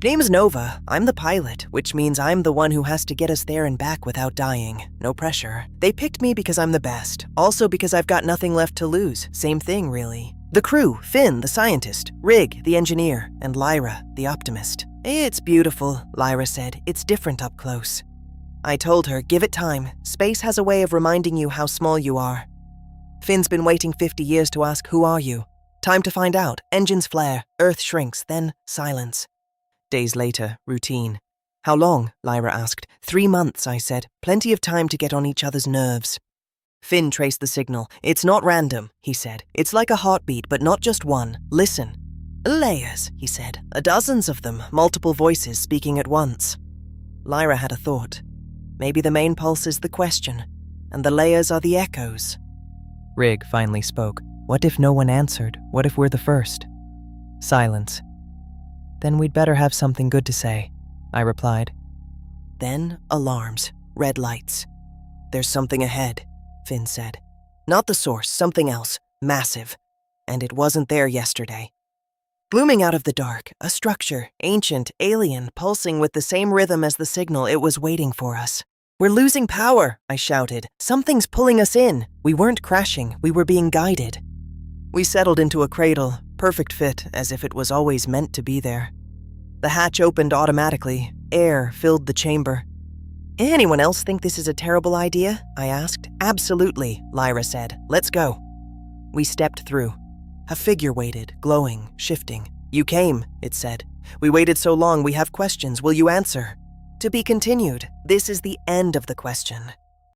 Name's Nova. I'm the pilot, which means I'm the one who has to get us there and back without dying. No pressure. They picked me because I'm the best. Also because I've got nothing left to lose. Same thing, really. The crew, Finn, the scientist, Rig, the engineer, and Lyra, the optimist. It's beautiful, Lyra said. It's different up close. I told her, give it time. Space has a way of reminding you how small you are. Finn's been waiting 50 years to ask, who are you? Time to find out. Engines flare, Earth shrinks, then silence. Days later, routine. How long? Lyra asked. 3 months, I said. Plenty of time to get on each other's nerves. Finn traced the signal. It's not random, he said. It's like a heartbeat, but not just one. Listen. Layers, he said. Dozens of them, multiple voices speaking at once. Lyra had a thought. Maybe the main pulse is the question, and the layers are the echoes. Rig finally spoke. What if no one answered? What if we're the first? Silence. Then we'd better have something good to say, I replied. Then alarms, red lights. There's something ahead, Finn said. Not the source, something else, massive. And it wasn't there yesterday. Blooming out of the dark, a structure, ancient, alien, pulsing with the same rhythm as the signal. It was waiting for us. We're losing power, I shouted. Something's pulling us in. We weren't crashing, we were being guided. We settled into a cradle, perfect fit, as if it was always meant to be there. The hatch opened automatically. Air filled the chamber. Anyone else think this is a terrible idea? I asked. Absolutely, Lyra said. Let's go. We stepped through. A figure waited, glowing, shifting. You came, it said. We waited so long, we have questions. Will you answer? To be continued. This is the end of the question.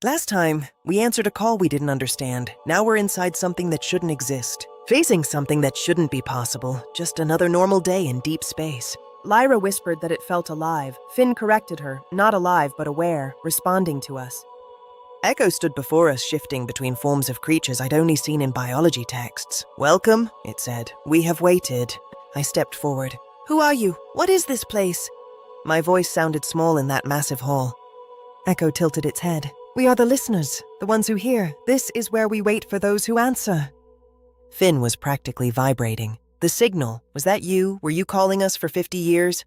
Last time, we answered a call we didn't understand. Now we're inside something that shouldn't exist. Facing something that shouldn't be possible. Just another normal day in deep space. Lyra whispered that it felt alive. Finn corrected her, not alive but aware, responding to us. Echo stood before us, shifting between forms of creatures I'd only seen in biology texts. Welcome, it said. We have waited. I stepped forward. Who are you? What is this place? My voice sounded small in that massive hall. Echo tilted its head. We are the listeners, the ones who hear. This is where we wait for those who answer. Finn was practically vibrating. The signal, was that you? Were you calling us for 50 years?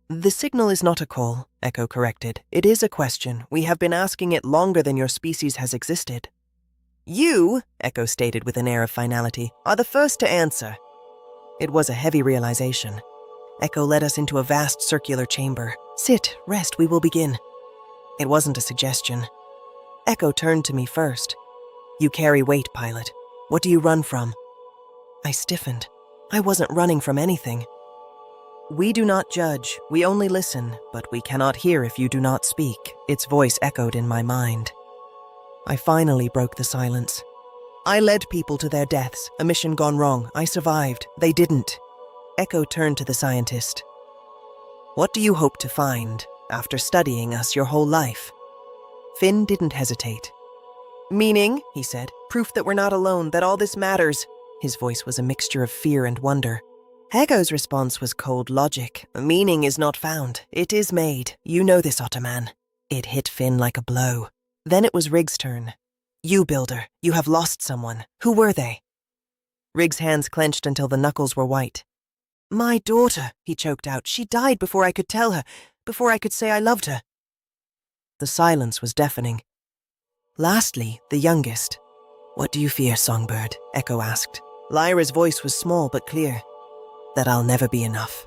The signal is not a call, Echo corrected. It is a question. We have been asking it longer than your species has existed. You, Echo stated with an air of finality, are the first to answer. It was a heavy realization. Echo led us into a vast circular chamber. Sit, rest, we will begin. It wasn't a suggestion. Echo turned to me first. You carry weight, pilot. What do you run from? I stiffened. I wasn't running from anything. We do not judge, we only listen, but we cannot hear if you do not speak. Its voice echoed in my mind. I finally broke the silence. I led people to their deaths, a mission gone wrong. I survived. They didn't. Echo turned to the scientist. What do you hope to find after studying us your whole life? Finn didn't hesitate. Meaning, he said, proof that we're not alone, that all this matters. His voice was a mixture of fear and wonder. Echo's response was cold logic. Meaning is not found. It is made. You know this, Ottoman. It hit Finn like a blow. Then it was Rig's turn. You, Builder, you have lost someone. Who were they? Rig's hands clenched until the knuckles were white. My daughter, he choked out. She died before I could tell her, before I could say I loved her. The silence was deafening. Lastly, the youngest. What do you fear, Songbird? Echo asked. Lyra's voice was small but clear. That I'll never be enough.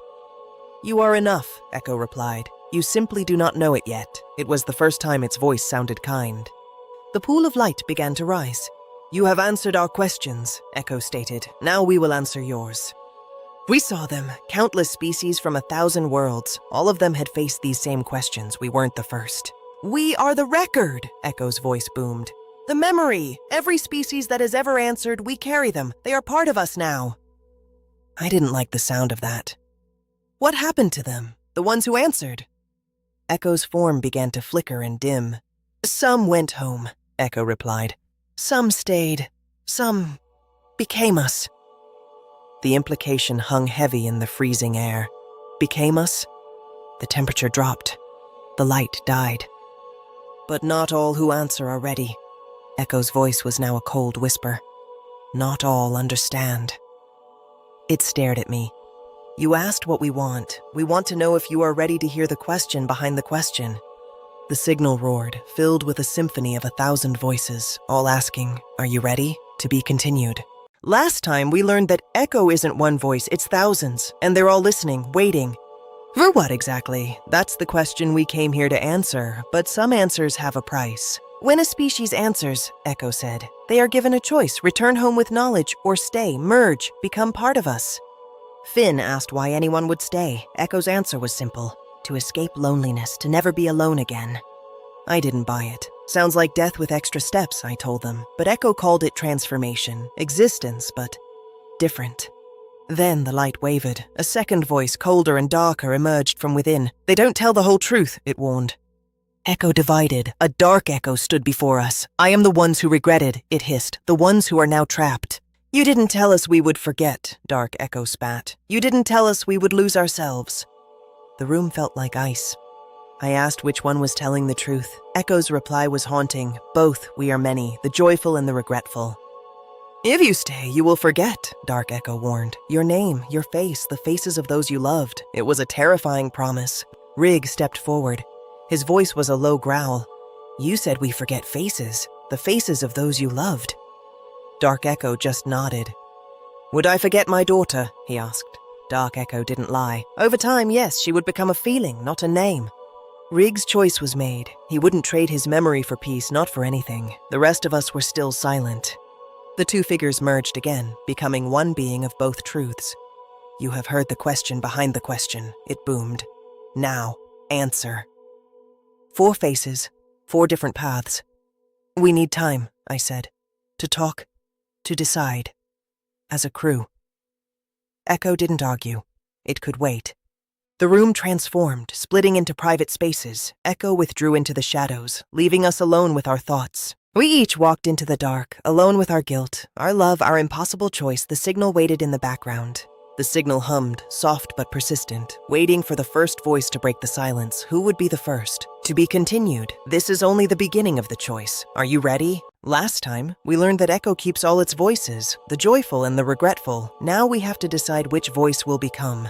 You are enough, Echo replied. You simply do not know it yet. It was the first time its voice sounded kind. The pool of light began to rise. You have answered our questions, Echo stated. Now we will answer yours. We saw them, countless species from 1,000 worlds. All of them had faced these same questions. We weren't the first. We are the record, Echo's voice boomed. The memory. Every species that has ever answered, we carry them. They are part of us now. I didn't like the sound of that. What happened to them? The ones who answered? Echo's form began to flicker and dim. Some went home, Echo replied. Some stayed. Some became us. The implication hung heavy in the freezing air. Became us? The temperature dropped. The light died. But not all who answer are ready. Echo's voice was now a cold whisper. Not all understand. It stared at me. You asked what we want. We want to know if you are ready to hear the question behind the question. The signal roared, filled with a symphony of 1,000 voices, all asking, "Are you ready?" To be continued. Last time, we learned that echo isn't one voice, it's thousands, and they're all listening, waiting. For what exactly? That's the question we came here to answer, but some answers have a price. When a species answers, Echo said, they are given a choice: return home with knowledge or stay, merge, become part of us. Finn asked why anyone would stay. Echo's answer was simple: to escape loneliness, to never be alone again. I didn't buy it. Sounds like death with extra steps, I told them, but Echo called it transformation, existence, but different. Then the light wavered. A second voice, colder and darker, emerged from within. They don't tell the whole truth, it warned. Echo divided. A dark echo stood before us. I am the ones who regretted, it hissed, the ones who are now trapped. You didn't tell us we would forget, Dark Echo spat. You didn't tell us we would lose ourselves. The room felt like ice. I asked which one was telling the truth. Echo's reply was haunting. Both, we are many, the joyful and the regretful. If you stay, you will forget, Dark Echo warned. Your name, your face, the faces of those you loved. It was a terrifying promise. Rig stepped forward. His voice was a low growl. You said we forget faces, the faces of those you loved. Dark Echo just nodded. Would I forget my daughter? He asked. Dark Echo didn't lie. Over time, yes, she would become a feeling, not a name. Rig's choice was made. He wouldn't trade his memory for peace, not for anything. The rest of us were still silent. The two figures merged again, becoming one being of both truths. You have heard the question behind the question, it boomed. Now, answer. 4 faces, 4 different paths. We need time, I said, to talk, to decide, as a crew. Echo didn't argue. It could wait. The room transformed, splitting into private spaces. Echo withdrew into the shadows, leaving us alone with our thoughts. We each walked into the dark, alone with our guilt, our love, our impossible choice. The signal waited in the background. The signal hummed, soft but persistent, waiting for the first voice to break the silence. Who would be the first? To be continued. This is only the beginning of the choice. Are you ready? Last time, we learned that Echo keeps all its voices, the joyful and the regretful. Now we have to decide which voice we'll become.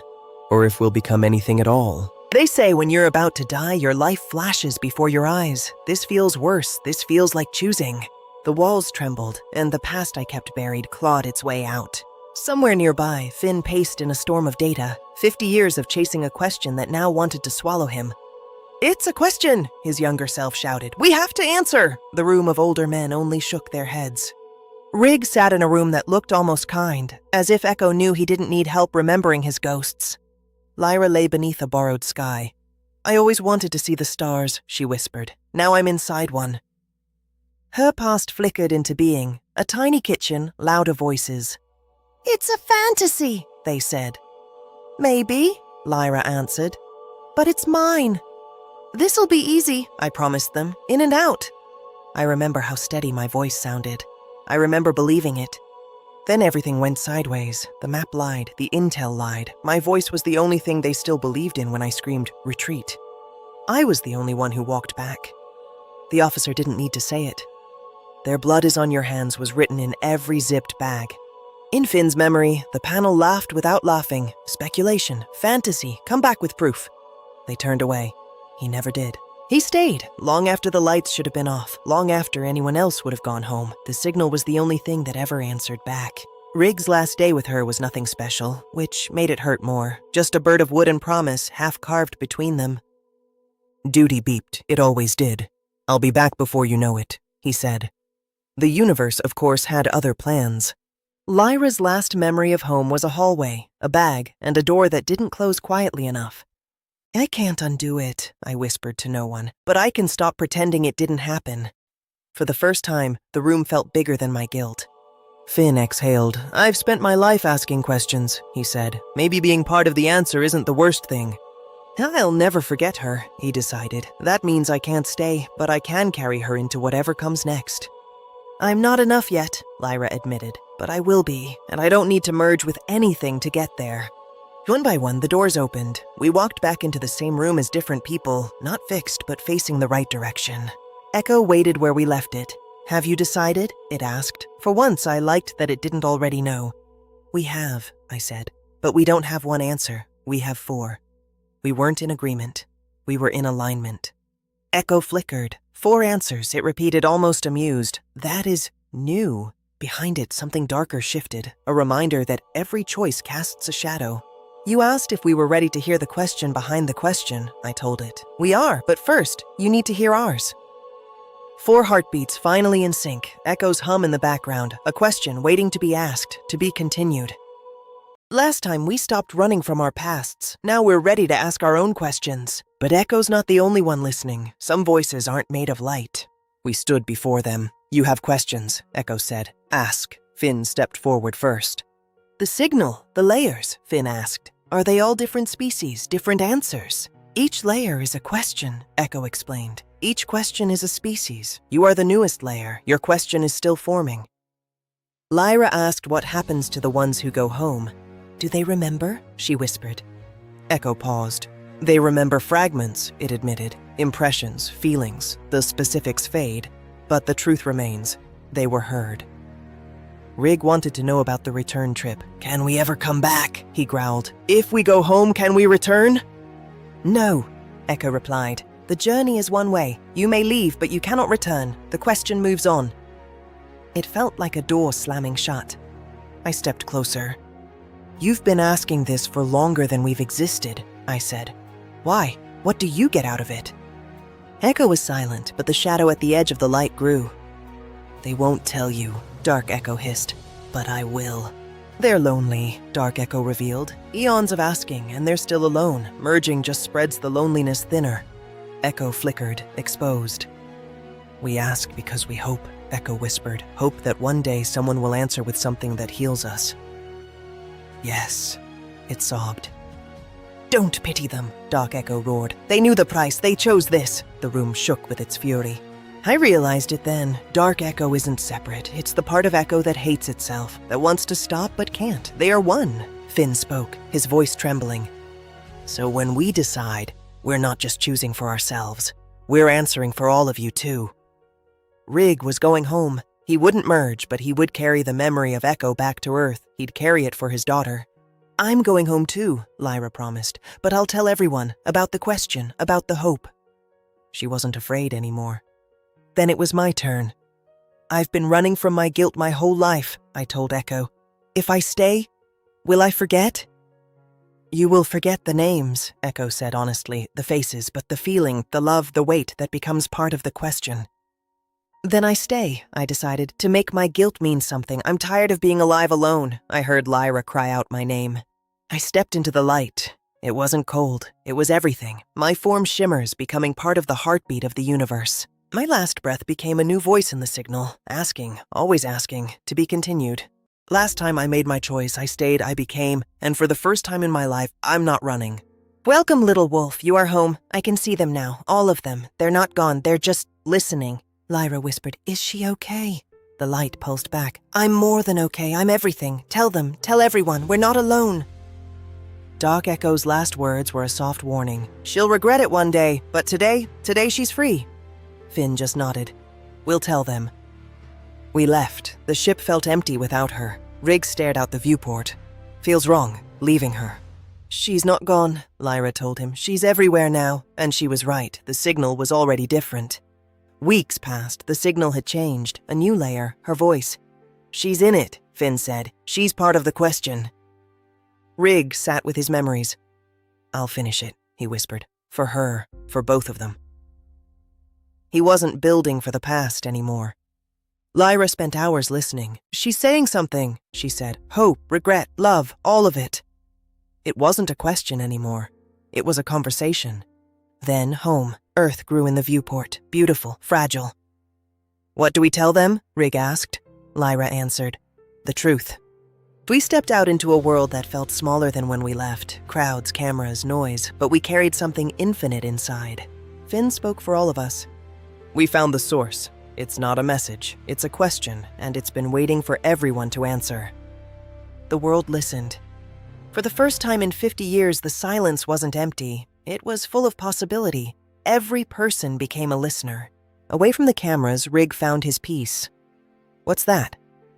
Or if we'll become anything at all. They say when you're about to die, your life flashes before your eyes. This feels worse. This feels like choosing. The walls trembled, and the past I kept buried clawed its way out. Somewhere nearby, Finn paced in a storm of data, 50 years of chasing a question that now wanted to swallow him. It's a question, his younger self shouted. We have to answer. The room of older men only shook their heads. Rig sat in a room that looked almost kind, as if Echo knew he didn't need help remembering his ghosts. Lyra lay beneath a borrowed sky. I always wanted to see the stars, she whispered. Now I'm inside one. Her past flickered into being, a tiny kitchen, louder voices. It's a fantasy, they said. Maybe, Lyra answered, but it's mine. This'll be easy, I promised them, in and out. I remember how steady my voice sounded. I remember believing it. Then everything went sideways. The map lied, the intel lied. My voice was the only thing they still believed in when I screamed, retreat. I was the only one who walked back. The officer didn't need to say it. Their blood is on your hands was written in every zipped bag. In Finn's memory, the panel laughed without laughing. Speculation, fantasy, come back with proof. They turned away. He never did. He stayed, long after the lights should have been off, long after anyone else would have gone home. The signal was the only thing that ever answered back. Rig's last day with her was nothing special, which made it hurt more. Just a bird of wood and promise, half carved between them. Duty beeped. It always did. I'll be back before you know it, he said. The universe, of course, had other plans. Lyra's last memory of home was a hallway, a bag, and a door that didn't close quietly enough. I can't undo it, I whispered to no one, but I can stop pretending it didn't happen. For the first time, the room felt bigger than my guilt. Finn exhaled. I've spent my life asking questions, he said. Maybe being part of the answer isn't the worst thing. I'll never forget her, he decided. That means I can't stay, but I can carry her into whatever comes next. I'm not enough yet, Lyra admitted, but I will be, and I don't need to merge with anything to get there. One by one, the doors opened. We walked back into the same room as different people, not fixed, but facing the right direction. Echo waited where we left it. Have you decided? It asked. For once, I liked that it didn't already know. We have, I said. But we don't have one answer. We have 4. We weren't in agreement. We were in alignment. Echo flickered. 4 answers, it repeated, almost amused. That is new. Behind it, something darker shifted, a reminder that every choice casts a shadow. You asked if we were ready to hear the question behind the question, I told it. We are, but first, you need to hear ours. 4 heartbeats finally in sync, echoes hum in the background, a question waiting to be asked, to be continued. Last time we stopped running from our pasts. Now we're ready to ask our own questions. But Echo's not the only one listening. Some voices aren't made of light. We stood before them. You have questions, Echo said. Ask. Finn stepped forward first. The signal, the layers, Finn asked. Are they all different species, different answers? Each layer is a question, Echo explained. Each question is a species. You are the newest layer. Your question is still forming. Lyra asked what happens to the ones who go home. Do they remember? She whispered. Echo paused. They remember fragments, it admitted. Impressions, feelings, the specifics fade. But the truth remains. They were heard. Rig wanted to know about the return trip. Can we ever come back? He growled. If we go home, can we return? No, Echo replied. The journey is one way. You may leave, but you cannot return. The question moves on. It felt like a door slamming shut. I stepped closer. You've been asking this for longer than we've existed, I said. Why? What do you get out of it? Echo was silent, but the shadow at the edge of the light grew. They won't tell you, Dark Echo hissed. But I will. They're lonely, Dark Echo revealed. Eons of asking, and they're still alone. Merging just spreads the loneliness thinner. Echo flickered, exposed. We ask because we hope, Echo whispered. Hope that one day someone will answer with something that heals us. Yes, it sobbed. Don't pity them, Dark Echo roared. They knew the price, they chose this. The room shook with its fury. I realized it then. Dark Echo isn't separate. It's the part of Echo that hates itself, that wants to stop but can't. They are one, Finn spoke, his voice trembling. So when we decide, we're not just choosing for ourselves. We're answering for all of you too. Rig was going home. He wouldn't merge, but he would carry the memory of Echo back to Earth. He'd carry it for his daughter. I'm going home too, Lyra promised, but I'll tell everyone about the question, about the hope. She wasn't afraid anymore. Then it was my turn. I've been running from my guilt my whole life, I told Echo. If I stay, will I forget? You will forget the names, Echo said honestly, the faces, but the feeling, the love, the weight that becomes part of the question. Then I stay, I decided, to make my guilt mean something. I'm tired of being alive alone. I heard Lyra cry out my name. I stepped into the light. It wasn't cold. It was everything. My form shimmers, becoming part of the heartbeat of the universe. My last breath became a new voice in the signal, asking, always asking, to be continued. Last time I made my choice, I stayed, I became, and for the first time in my life, I'm not running. Welcome, little wolf. You are home. I can see them now, all of them. They're not gone. They're just listening. Lyra whispered, Is she okay? The light pulsed back. I'm more than okay. I'm everything. Tell them. Tell everyone. We're not alone. Dark Echo's last words were a soft warning. She'll regret it one day, but today she's free. Finn just nodded. We'll tell them. We left. The ship felt empty without her. Rig stared out the viewport. Feels wrong, leaving her. She's not gone, Lyra told him. She's everywhere now. And she was right. The signal was already different. Weeks passed. The signal had changed. A new layer, her voice. She's in it, Finn said. She's part of the question. Rig sat with his memories. I'll finish it, he whispered. For her, for both of them. He wasn't building for the past anymore. Lyra spent hours listening. She's saying something, she said. Hope, regret, love, all of it. It wasn't a question anymore. It was a conversation. Then home. Earth grew in the viewport, beautiful, fragile. What do we tell them? Rig asked. Lyra answered. The truth. We stepped out into a world that felt smaller than when we left. Crowds, cameras, noise, but we carried something infinite inside. Finn spoke for all of us. We found the source. It's not a message, it's a question, and it's been waiting for everyone to answer. The world listened. For the first time in 50 years, the silence wasn't empty. It was full of possibility. Every person became a listener. Away from the cameras, Rig found his piece. What's that?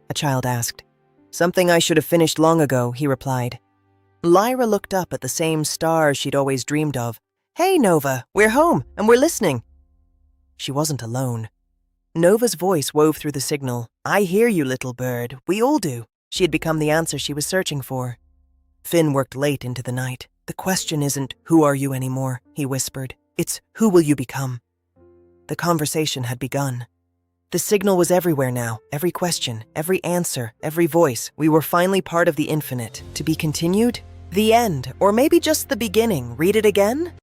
A child asked. Something I should have finished long ago, he replied. Lyra looked up at the same stars she'd always dreamed of. "Hey, Nova, we're home, and we're listening." She wasn't alone. Nova's voice wove through the signal. "I hear you, little bird. We all do." She had become the answer she was searching for. Finn worked late into the night. "The question isn't, who are you anymore?" he whispered. "It's, who will you become?" The conversation had begun. The signal was everywhere now. Every question, every answer, every voice. We were finally part of the infinite. To be continued? The end, or maybe just the beginning. Read it again?